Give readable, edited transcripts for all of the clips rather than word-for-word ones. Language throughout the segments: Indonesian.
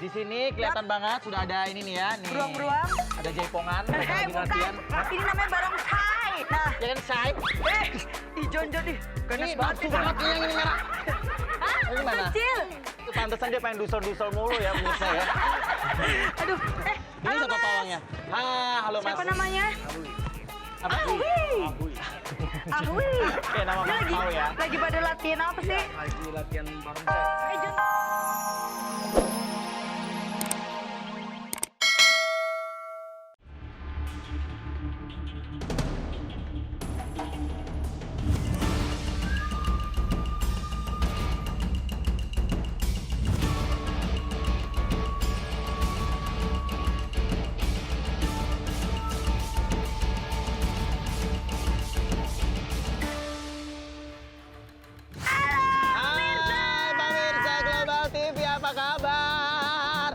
Di sini kelihatan banget sudah ada ini nih ya, nih. Beruang-beruang. Ada jaipongan, mereka lagi Bukan. latihan. Ini namanya barongsai. Nah, Ya kan, Say? Ijon nih. Ganas Ini banget. bagus banget nih yang ini merah. Hah? Ini mana? Kecil. Itu pantesan dia pengen dusel-dusel mulu ya, pemirsa ya. Aduh, Ini halo, siapa Mas. pawangnya? Halo Mas. Siapa namanya? Apa? Ahwi. Ahwi. Kayak nama Ini Mas lagi, Pau ya. lagi pada latihan apa sih? Lagi latihan barongsai. Jon. Hai pemirsa Global TV, apa kabar?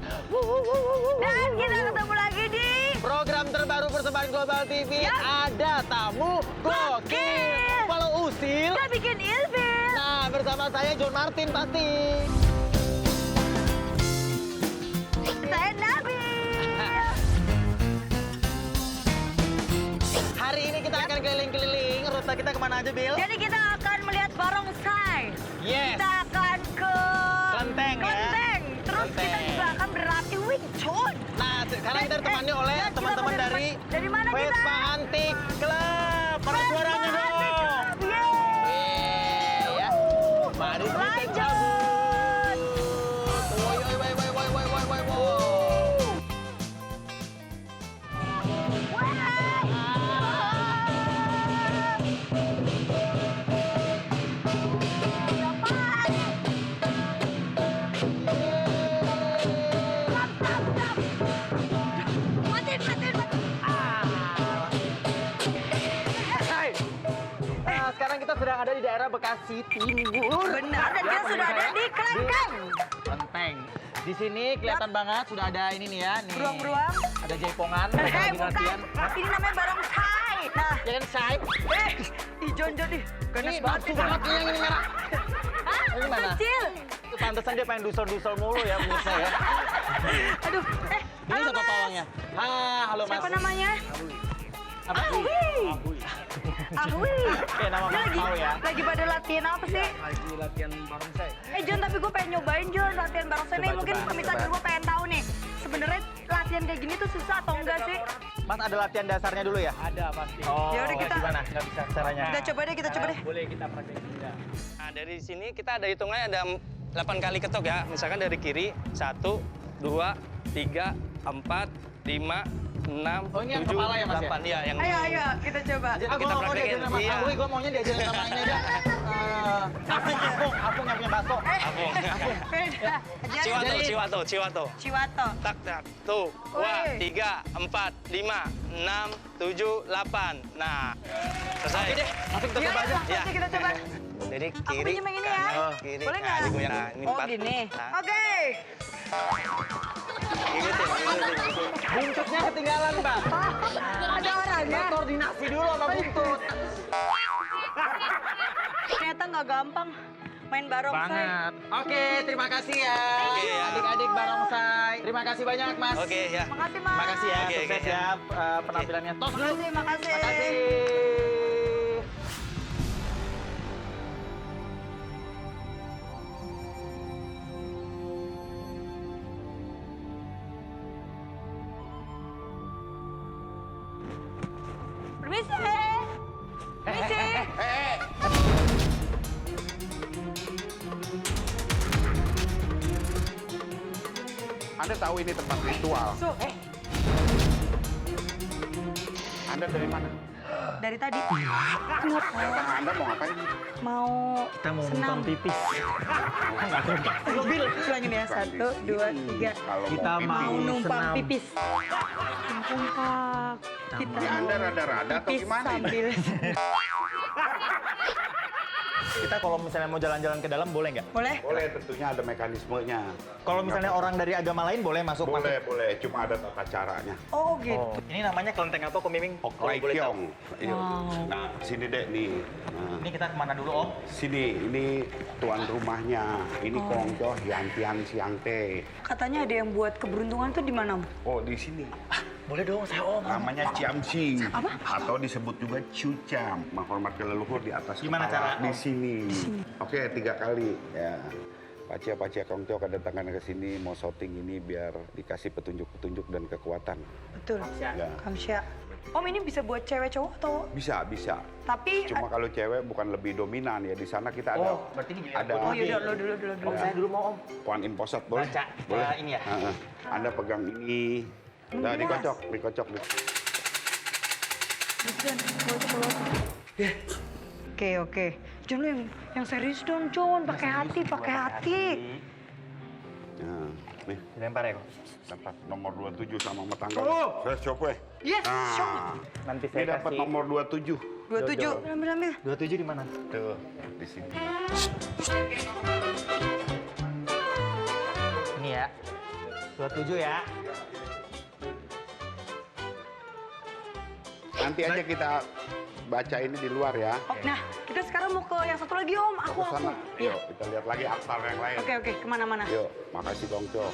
Dan kita ketemu lagi di Program terbaru persembahan Global TV, Ya. ada tamu gokil. Gokil. Kalau usil, Kita bikin ilfil. nah bersama saya John Martin pasti. Saya Nabi. Hari ini kita akan keliling-keliling. Rute kita kemana aja, Bill? Jadi kita akan melihat barongsai. Yes. Kita akan ke Kelenteng, ya. Kelenteng. Terus kita Kelenteng. juga akan berlatih Wing Chun. Nah, sekarang kita ditemani oleh kita teman-teman dari dari mana kita? Vespa Antik Club. Pada suaranya Vespa dong. Antik Club, yeay. Yeay, ya. Mari kita Lanjut. cabut. Woi, woi, woi, woi, woi, woi, woi, woi, woi. Nah, sekarang kita sedang ada di daerah Bekasi Timur. Benar, dan kita sudah ada di Kelenteng. Kelenteng. Di sini kelihatan banget sudah ada ini nih ya, nih. Beruang-beruang. Ada jaipongan, mereka lagi Bukan. latihan. Ini namanya barongsai. Nah, Ya kan, Say? Ijon nih. Ganas Ini banget. bagus banget nih yang ini merah. Hah? Ini mana? Kecil. Itu pantesan dia pengen dusel-dusel mulu ya, pemirsa ya. Aduh, Ini halo, siapa Mas. pawangnya? Halo Mas. Siapa namanya? Apa? Ahwi. Ahwi. Kayak nama Ini Mas lagi, Pau ya. lagi pada latihan apa sih? Lagi latihan barongsai. Jon, tapi gue pengen nyobain Jon latihan barongsai nih. Coba, Mungkin coba, pemirsa coba. gue pengen tahu nih. Sebenarnya latihan kayak gini tuh susah atau enggak sih? Mas ada latihan dasarnya dulu ya? Ada pasti. Oh, Ya udah, kita- gimana? Nggak bisa caranya. Kita coba deh, kita coba deh. Boleh kita praktekin juga. Nah, dari sini kita ada hitungannya ada 8 kali ketok ya. Misalkan dari kiri 1, 2, 3, 4, 5, 6, Oh, ini yang 7, kepala ya, Mas, ya? 8. Iya, yang Ayo, kita coba. Aku kita nggak mau praktekin. diajarin sama Iya. Awi, gue maunya diajarin sama ini aja. Apung yang punya bakso. Apung. Beda. Ciwato, Jadi- Ciwato, Ciwato. Ciwato. Tak, tak. Tuh. 2, Woi. 3, 4, 5, 6, 7, 8. Nah, selesai. Oke deh, langsung kita Iya, coba aja. langsung aja kita coba. Dari Aku kiri, pinjem yang ini ya. kanan, kiri. Boleh Nah, nggak? digoyang. Nah, ini Oh, 4. gini. Nah, Oke. ikutin, ikutin. Buntutnya ketinggalan, Bang. Ada orangnya. Koordinasi dulu sama buntut. Ternyata nggak gampang main barongsai. Banget. Oke, terima kasih ya. Oke, ya. Adik-adik barongsai. Terima kasih banyak, Mas. Oke, ya. Makasih, Mas. Makasih ya, Oke, sukses oke, ya penampilannya. Tos dulu. Makasih, makasih. Makasih. Permisi. Permisi. Anda tahu ini tempat ritual. So, Anda dari mana? dari tadi Anda mau ngapain? mau Kita mau senam. numpang pipis. Enggak numpang. Mobil. Ulangin ya, 1, 2, 3. Kalau Kita mau Mau pipis, numpang senam. pipis. Numpang. Kita ya Anda rada-rada atau pipis gimana? sambil. Kita kalau misalnya mau jalan-jalan ke dalam boleh nggak? Boleh? Boleh, tentunya ada mekanismenya. Kalau misalnya orang dari agama lain boleh masuk? Boleh, cuma ada tata caranya. Oh gitu. Oh, ini namanya kelenteng apa, Ko Miming? Hoklai Kalau boleh tahu. Kiong. Iya. Nah, sini dek nih. Nah, Ini kita kemana dulu, Om? sini, ini tuan rumahnya. Ini Kongco Yantian Siang Teh. Katanya ada yang buat keberuntungan tuh di mana? Om? Oh, di sini. Boleh dong, saya Om. Namanya Ciamsi. Apa? Atau disebut juga Cucam. Menghormati leluhur di atas Gimana kepala. cara? Di sini. Oke, 3 kali. Ya. Pacia Kongco kedatangan ke sini mau syuting ini biar dikasih petunjuk-petunjuk dan kekuatan. Betul. Ya. Kamsya. Om ini bisa buat cewek cowok atau? Bisa. Tapi Cuma kalau cewek bukan lebih dominan ya. Di sana kita ada Oh, berarti ini ada oh iya lo dulu. Om, saya dulu mau, Om. Puan imposat boleh? Baca, Boleh. ini ya? Heeh. Anda pegang ini. Nah, dikocok. Oke. John, lu yang serius dong, John. Pakai hati. Nah, nih, Dilempar ya, Ko? dapat nomor 27 sama tetangga. Oh! Saya coba. Yes, show. Nanti Ini saya dapat kasih. nomor 27. 27. Ambil. 27 di mana? Tuh, di sini. Ini ya. 27 ya. Nanti aja kita baca ini di luar ya. Oh, nah, kita sekarang mau ke yang satu lagi, Om. Aku. Ke sana. Yuk, kita lihat lagi aktar yang lain. Oke. Kemana-mana? Yuk, makasih Kongco.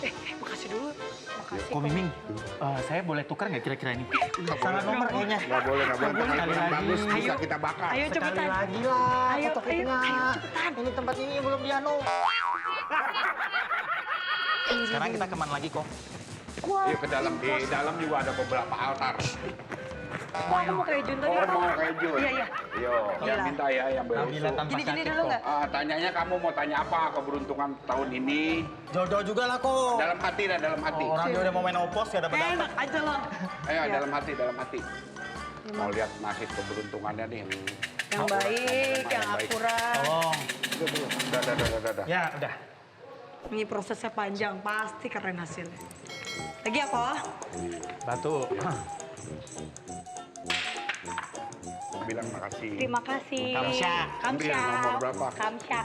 Makasih dulu. Makasih. Ko Miming, saya boleh tukar nggak kira-kira ini? Salah nomor kayaknya. Nggak boleh. Sekali Yang bagus lagi. bisa kita bakar. Ayo Sekali cepetan. lagi lah. Ayo, foto-fotonya. cepetan. Ini tempat ini belum dianu. Sekarang kita kemana lagi, Ko? Yuk ke dalam. Di dalam juga ada beberapa altar. Aku mau kayak Jun tadi. Oh, mau kayak Jun? Iya. Yuk, yang minta ya yang Nabila berusuh. tanpa Gini sakit, dulu Ko. nggak? Tanyanya kamu mau tanya apa keberuntungan tahun ini? Jodoh juga lah, Ko. Dalam hati dah, dalam hati. Orang dia udah mau main opos ya dapat Enak aja loh. Ayo, Ya. dalam hati. Mau lihat nasib keberuntungannya nih. Yang baik, yang baik. akurat. Tolong. Udah. Ya, udah. Ini prosesnya panjang, pasti keren hasilnya. Lagi ya, Ko? Batu. Bilang makasih. Terima kasih. Kamsya. Ambil nomor berapa? Kamsya.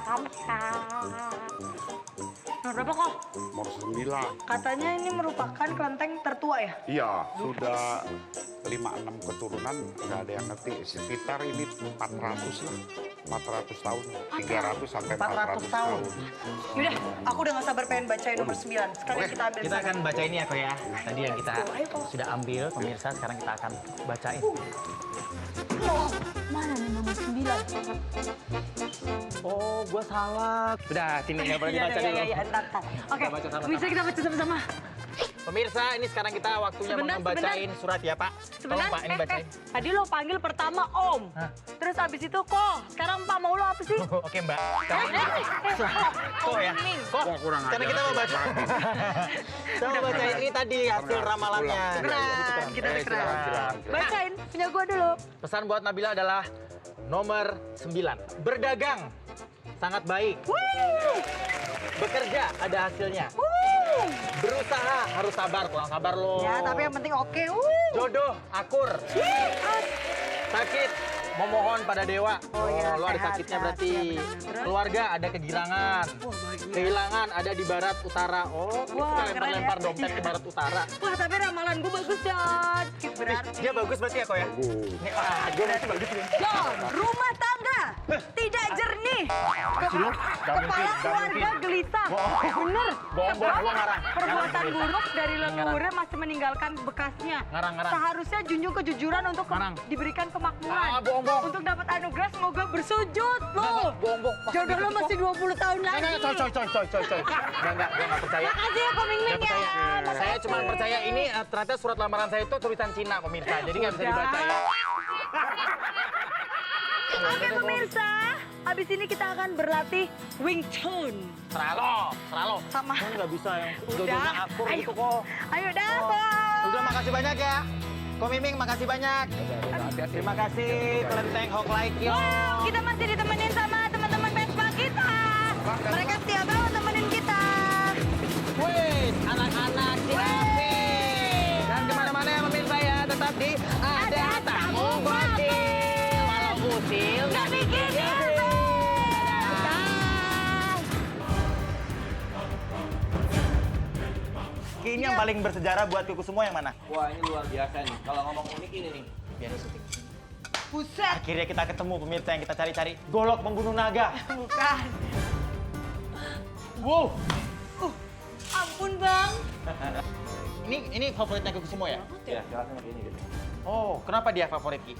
Nomor berapa, Ko? Nomor 9. Katanya ini merupakan kelenteng tertua ya? Iya, sudah 5-6 keturunan, nggak ada yang ngerti. Sekitar ini 400 lah. 400 tahun. 300 sampai 400 tahun. Yaudah, aku udah gak sabar pengen bacain nomor 9. Sekarang Oke, kita ambil Kita akan baca ini ya, Ko ya. Tadi yang kita Ayo, Ko. sudah ambil, pemirsa. Sekarang kita akan bacain. Mana nih nomor 9? Oh, gua salah. Udah, sini nggak boleh dibaca dulu. Iya, entar. Oke, Kita baca sama-sama. bisa kita baca sama-sama. Pemirsa, ini sekarang kita waktunya Sebentar, membacain surat ya, Pak. Tolong, Pak, ini bacain. Tadi lo panggil pertama Om. Hah? Terus abis itu Ko. Sekarang Pak mau lo apa sih? Oke, Mbak. Kok ya? Kok? Wah, kurang Karena ajar kita mau sih, baca. Kita mau bacain ini tadi hasil ramalannya. Keren, kita Eh, keren. silakan. Bacain, punya gua dulu. Pesan buat Nabila adalah nomor 9. Berdagang sangat baik. Bekerja ada hasilnya. Berusaha harus sabar, kurang sabar lo. Ya, tapi yang penting oke. Jodoh akur. Sakit memohon pada dewa. Oh, iya, lo ada sehat, sakitnya sehat. berarti. Iya, benar. Terus? Keluarga ada kegirangan. Wah, bahagia. Kehilangan ada di barat utara. Oh, Wah, kita keren lempar-lempar ya. dompet ke barat utara. Wah, tapi ramalan gua bagus, John. Berarti. Dia bagus berarti ya, Ko ya? Ini, gue berarti bagus nih. John, rumah tangga tidak jernih. Kepala keluarga gelisah. Bener. Bohong, lo ngarang. Perbuatan buruk dari leluhurnya masih meninggalkan bekasnya. Ngarang. Seharusnya junjung kejujuran untuk Ngarang. diberikan kemakmuran. Bohong. Untuk dapat anugerah semoga bersujud lo. Bohong. Jodoh lo masih 20 tahun lagi. Coy. Enggak, gue nggak percaya. Makasih ya, Ko Ming Ming Nggak ya. percaya. Saya cuma percaya ini ternyata surat lamaran saya itu tulisan Cina, pemirsa. Jadi nggak bisa dibaca ya. Oke pemirsa, habis ini kita akan berlatih Wing Chun. Seralo. Sama. Kan nggak bisa yang Udah, jodohnya akur ayo. gitu kok. Ayo dah, Ko. Udah, makasih banyak ya. Ko Miming, makasih banyak. Terima kasih, Kelenteng Hoklai Kiong. Wow, kita masih ditemenin sama teman-teman Vespa kita. Mereka setia banget temenin kita. Wih, anak-anak Ciapi. Dan kemana-mana ya pemirsa ya, tetap di Ada Tamu Gokil. Walau usil, Nggak bikin ilfil. Ki, ini yang paling bersejarah buat Kuku semua yang mana? Wah, ini luar biasa nih. Kalau ngomong unik ini nih. Biar syuting. Buset. Akhirnya kita ketemu pemirsa yang kita cari-cari. Golok pembunuh naga. Bukan. Wow. Ampun, Bang. Ini favoritnya Kuku semua ya? Ya, jelasnya pakai ini gitu. Oh, kenapa dia favorit Ki?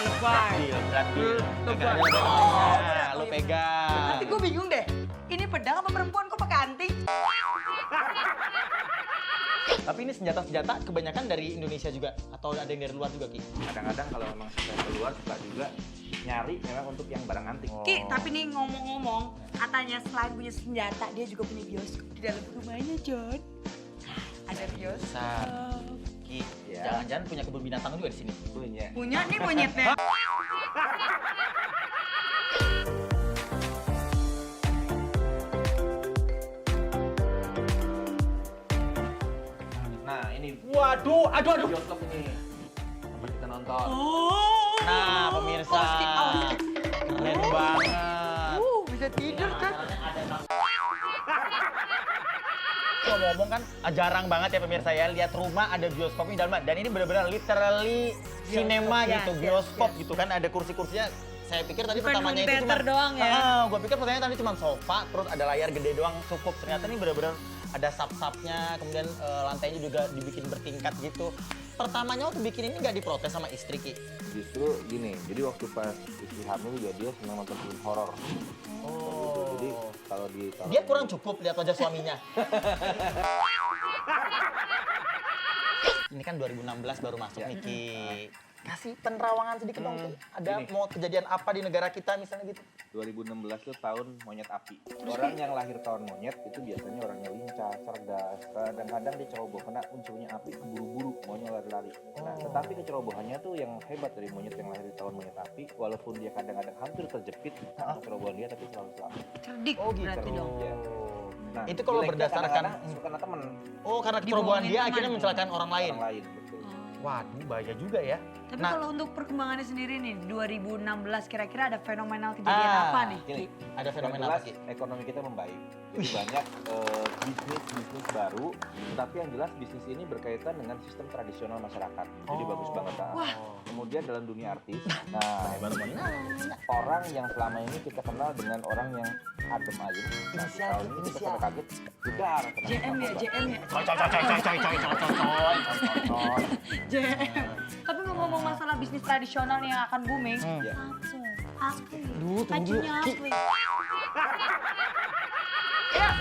Lebay. Deal, berarti. Lu pegang. Tapi gue bingung deh. Ini pedang apa perempuan kok pakai anting? Tapi ini senjata-senjata kebanyakan dari Indonesia juga atau ada yang dari luar juga Ki? Kadang-kadang kalau memang suka keluar, suka juga nyari memang untuk yang barang antik. Ki, tapi nih ngomong-ngomong, katanya selain punya senjata, dia juga punya bioskop di dalam rumahnya, John. Ada bioskop. Besar. Ki, Ya. jangan-jangan punya kebun binatang juga di sini. Punya. Punya nih monyetnya. Nah, ini Waduh, aduh. bioskop ini. Tempat kita nonton. Oh. Nah, pemirsa. Keren banget. Bisa tidur kan? Ngomong-ngomong kan jarang banget ya pemirsa ya lihat rumah ada bioskopnya di dalam, dan ini benar-benar literally cinema Yes, gitu, yes, bioskop yes. gitu kan, ada kursi-kursinya. Saya pikir tadi Bukan pertamanya home itu theater cuma doang ya? Gue pikir pertamanya tadi cuma sofa, terus ada layar gede doang cukup. Ternyata ini benar-benar ada sub-subnya, kemudian lantainya juga dibikin bertingkat gitu. Pertamanya waktu bikin ini nggak diprotes sama istri Ki? Justru gini, jadi waktu pas istri hamil juga dia senang nonton film horor. Oh. Jadi kalau di Dia kurang cukup lihat wajah suaminya. Ini kan 2016 baru masuk Ya. nih Ki. Kasih penerawangan sedikit dong Ki. Ada Gini. mau kejadian apa di negara kita misalnya gitu? 2016 itu tahun monyet api. Orang yang lahir tahun monyet itu biasanya orangnya lincah, cerdas. Kadang-kadang dia ceroboh karena unsurnya api keburu-buru, maunya lari-lari. Nah, tetapi kecerobohannya tuh yang hebat dari monyet yang lahir di tahun monyet api, walaupun dia kadang-kadang hampir terjepit sama kecerobohan dia, tapi selalu selamat. Cerdik Oh, gitu. berarti dong. Ya. Nah, Itu kalau jeleknya berdasarkan- kadang-kadang suka karena temen Oh, karena kecerobohan Dibohongin dia teman. akhirnya mencelakan orang lain. orang lain. Betul. Waduh, bahaya juga ya. Tapi Nah, kalau untuk perkembangannya sendiri nih, 2016 kira-kira ada fenomenal kejadian apa nih? Gini, ada yang fenomena jelas apa Ki? ekonomi kita membaik. Jadi banyak bisnis-bisnis baru, tapi yang jelas bisnis ini berkaitan dengan sistem tradisional masyarakat. Jadi Oh. bagus banget. Nah. Wah. Kemudian dalam dunia artis, nah Baru mau nanya. orang yang selama ini kita kenal dengan orang yang adem ayem. Nah, Inisial, tahun ini kita inisial. sampai kaget, jedar. kenapa JM ya, narkoba. JM ya. Coy. JM. Tapi ngomong masalah bisnis tradisional yang akan booming, Ya. asli. Duh, tunggu dulu, Pacunya Ki. asli.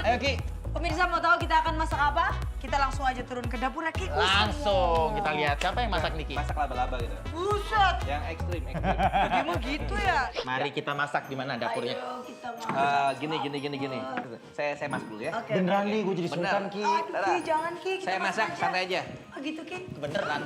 Ayo Ki, Pemirsa mau tahu kita akan masak apa? Kita langsung aja turun ke dapur Ki. langsung kita lihat siapa yang masak nih Ki. Masak laba-laba gitu. Buset. Yang ekstrim. Dia mau gitu ya? Mari kita masak di mana dapurnya. Ayo kita masak. Gini. Saya masak dulu ya. Oke, Beneran oke. nih, gue jadi Bener. sultan Ki. Aduh Ki, jangan Ki. Kita Saya masak, aja. santai aja. Oh gitu Ki. Beneran.